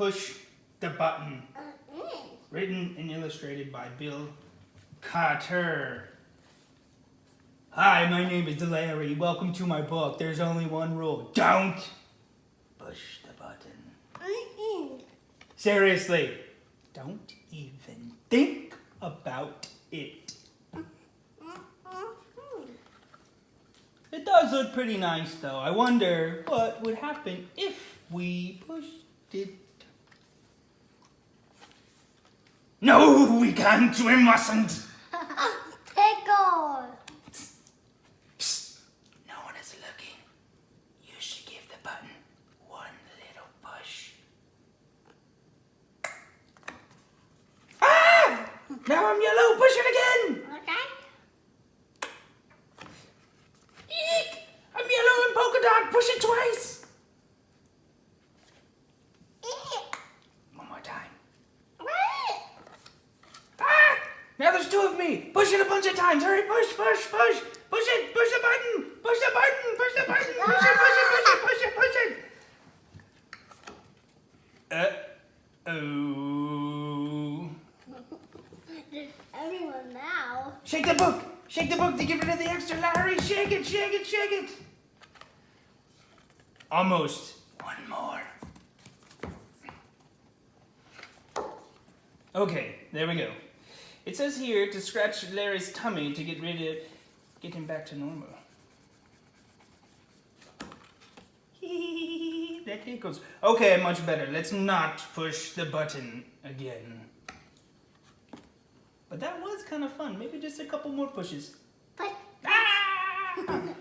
push the button. Written and illustrated by Bill Cotter. Hi, my name is Larry. Welcome to my book. There's only one rule. Don't push the button. Seriously, don't even think about it. It does look pretty nice, though. I wonder what would happen if we pushed it. No, we can't. We mustn't. Pickle. Psst. No one is looking. You should give the button one little push. Ah! Now I'm yellow. Push it again. Okay. Eek! I'm yellow and polka dot. Push it twice. One more time. Ah! Now there's two of me. Push it a bunch of times. Hurry, push, push, push. Push it. Push the button. Push the button. Push the button. Push it, push it, push it, push it, push it. Uh-oh. Everyone now. Shake the book. Shake the book to get rid of the extra, Larry. Shake it, shake it, shake it. Almost. One more. Okay, there we go. It says here to scratch Larry's tummy to get him back to normal. That tickles. Okay, much better. Let's not push the button again. But that was kind of fun. Maybe just a couple more pushes. But Ah!